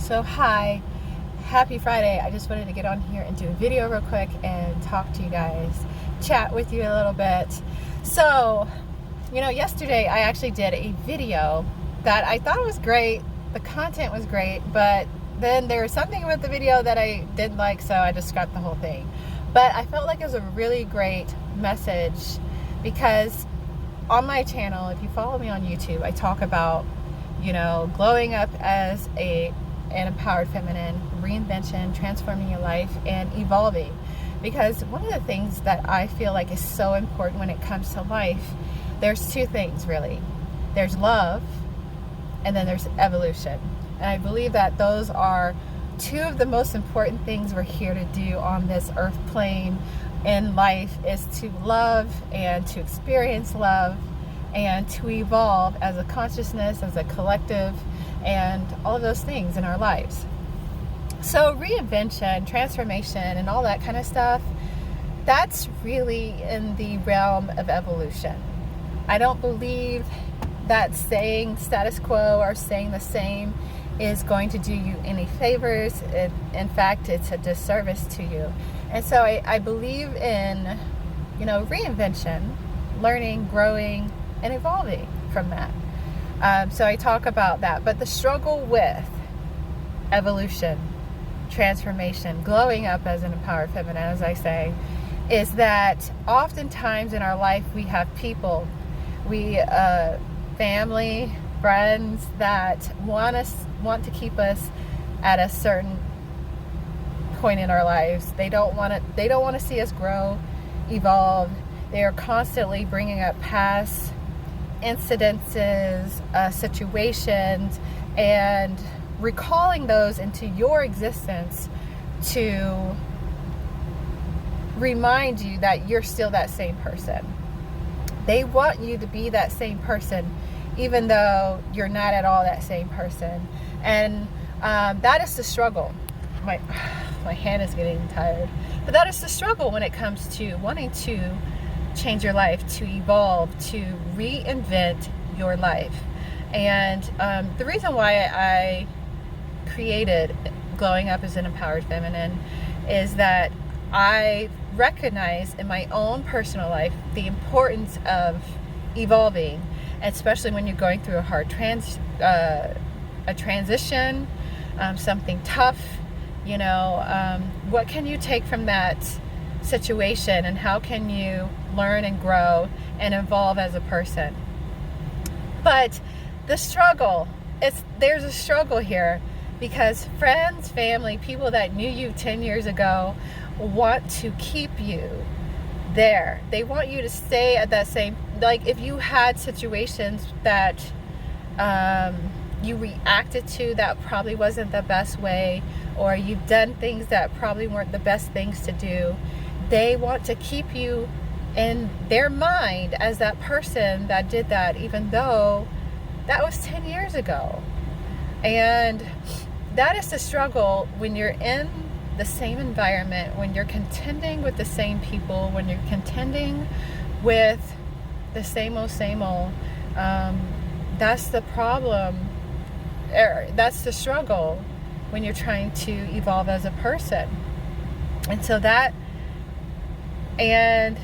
So hi, happy Friday. I just wanted to get on here and do a video real quick and talk to you guys, chat with you a little bit. So, yesterday I actually did a video that I thought was great. The content was great, but then there was something with the video that I didn't like, so I just scrapped the whole thing. But I felt like it was a really great message because on my channel, if you follow me on YouTube, I talk about, glowing up as an empowered feminine, reinvention, transforming your life, and evolving. Because one of the things that I feel like is so important when it comes to life, there's two things really. There's love, and then there's evolution. And I believe that those are two of the most important things we're here to do on this earth plane in life, is to love and to experience love and to evolve as a consciousness, as a collective, and all of those things in our lives. So reinvention, transformation, and all that kind of stuff, that's really in the realm of evolution. I don't believe that staying status quo or staying the same is going to do you any favors. In fact, it's a disservice to you. And so I believe in, reinvention, learning, growing, and evolving from that. So I talk about that. But the struggle with evolution, transformation, glowing up as an empowered feminine, as I say, is that oftentimes in our life we have people, family, friends that want to keep us at a certain point in our lives. They don't want to see us grow, evolve. They are constantly bringing up past incidences, situations, and recalling those into your existence to remind you that you're still that same person. They want you to be that same person even though you're not at all that same person. And that is the struggle. My hand is getting tired. But that is the struggle when it comes to wanting to change your life, to evolve, to reinvent your life. And the reason why I created Glowing Up as an Empowered Feminine is that I recognize in my own personal life the importance of evolving, especially when you're going through a hard transition, something tough. What can you take from that situation, and how can you learn and grow and evolve as a person? But the struggle, there's a struggle here, because friends, family, people that knew you 10 years ago want to keep you there. They want you to stay at that same, like if you had situations that you reacted to that probably wasn't the best way, or you've done things that probably weren't the best things to do, they want to keep you in their mind as that person that did that, even though that was 10 years ago. And that is the struggle when you're in the same environment, when you're contending with the same people, when you're contending with the same old. That's the problem. That's the struggle when you're trying to evolve as a person. And so that, and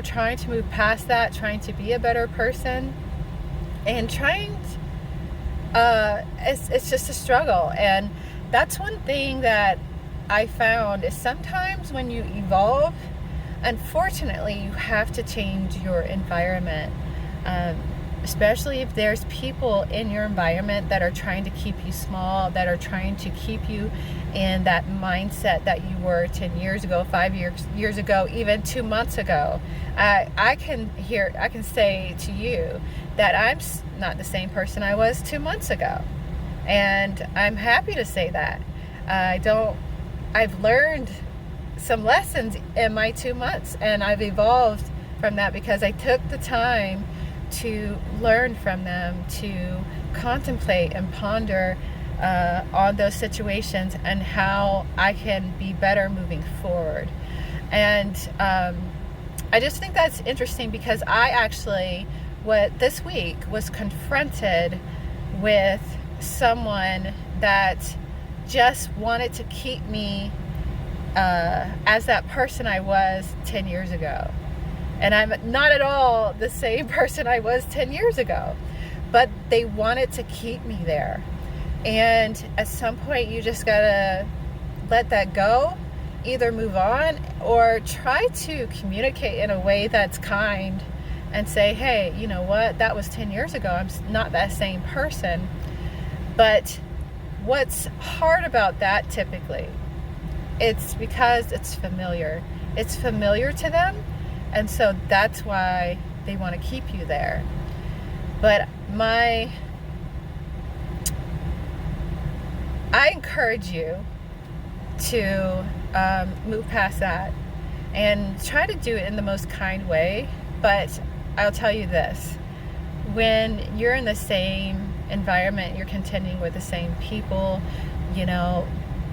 trying to move past that, trying to be a better person, and it's just a struggle. And that's one thing that I found is sometimes when you evolve, unfortunately, you have to change your environment, especially if there's people in your environment that are trying to keep you small, that are trying to keep you in that mindset that you were 10 years ago, 5 years ago, even 2 months ago. I can say to you that I'm not the same person I was 2 months ago. And I'm happy to say that. I've learned some lessons in my 2 months, and I've evolved from that because I took the time to learn from them, to contemplate and ponder on those situations and how I can be better moving forward. And I just think that's interesting because I actually, this week was confronted with someone that just wanted to keep me as that person I was 10 years ago. And I'm not at all the same person I was 10 years ago, but they wanted to keep me there. And at some point you just gotta let that go, either move on or try to communicate in a way that's kind and say, hey, you know what, that was 10 years ago. I'm not that same person. But what's hard about that typically, it's because it's familiar. It's familiar to them, and so that's why they want to keep you there. But I encourage you to move past that and try to do it in the most kind way. But I'll tell you this, when you're in the same environment, you're contending with the same people, you know,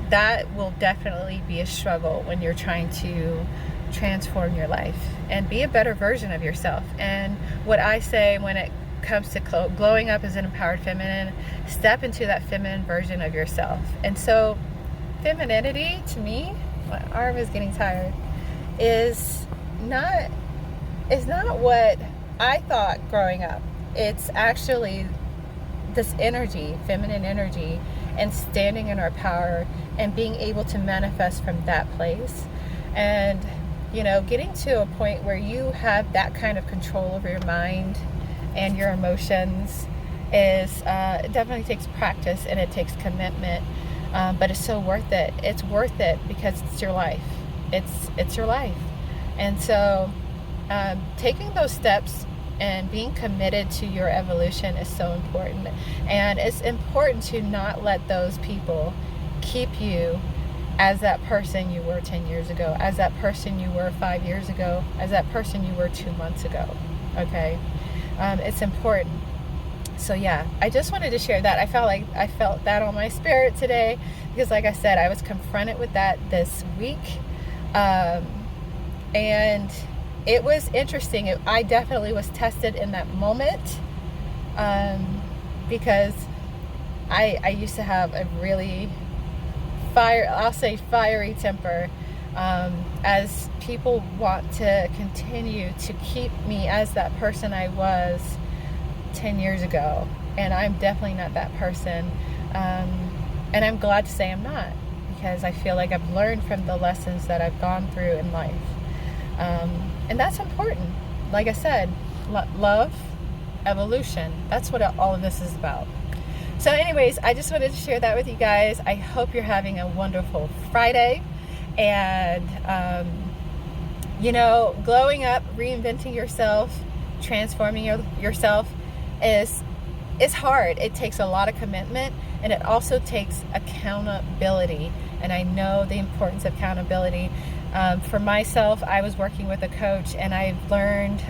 that will definitely be a struggle when you're trying to transform your life and be a better version of yourself. And what I say when it comes to glowing up as an empowered feminine, step into that feminine version of yourself. And so femininity, to me, my arm is getting tired, is not what I thought growing up. It's actually this energy, feminine energy, and standing in our power and being able to manifest from that place. And, you know, getting to a point where you have that kind of control over your mind and your emotions is, it definitely takes practice and it takes commitment, but it's so worth it. It's worth it because it's your life. It's your life. And so taking those steps and being committed to your evolution is so important. And it's important to not let those people keep you as that person you were 10 years ago, as that person you were 5 years ago, as that person you were 2 months ago. Okay? It's important. So yeah, I just wanted to share that. I felt that on my spirit today because, like I said, I was confronted with that this week. And it was interesting. I definitely was tested in that moment because I used to have a really fiery temper, as people want to continue to keep me as that person I was 10 years ago. And I'm definitely not that person. And I'm glad to say I'm not, because I feel like I've learned from the lessons that I've gone through in life. And that's important. Like I said, love, evolution. That's what all of this is about. So anyways, I just wanted to share that with you guys. I hope you're having a wonderful Friday. And, you know, glowing up, reinventing yourself, transforming yourself is hard. It takes a lot of commitment, and it also takes accountability. And I know the importance of accountability. For myself, I was working with a coach, and I've learned,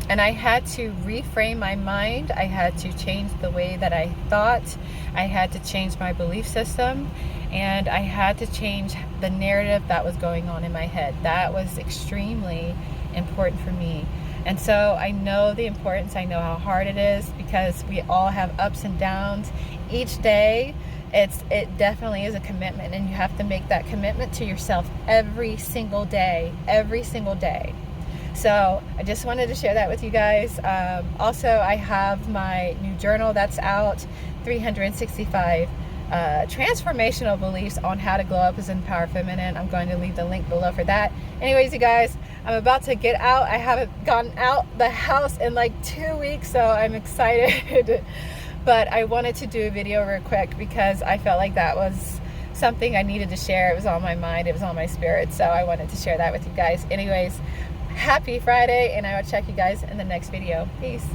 and I had to reframe my mind. I had to change the way that I thought. I had to change my belief system, and I had to change the narrative that was going on in my head. That was extremely important for me. And so I know the importance. I know how hard it is, because we all have ups and downs each day. It definitely is a commitment, and you have to make that commitment to yourself every single day. So I just wanted to share that with you guys. Also, I have my new journal that's out, 365 transformational beliefs on how to glow up as an empowered feminine. I'm going to leave the link below for that. Anyways, you guys, I'm about to get out. I haven't gotten out the house in like 2 weeks, so I'm excited. But I wanted to do a video real quick because I felt like that was something I needed to share. It was on my mind. It was on my spirit. So I wanted to share that with you guys. Anyways, happy Friday, and I will check you guys in the next video. Peace.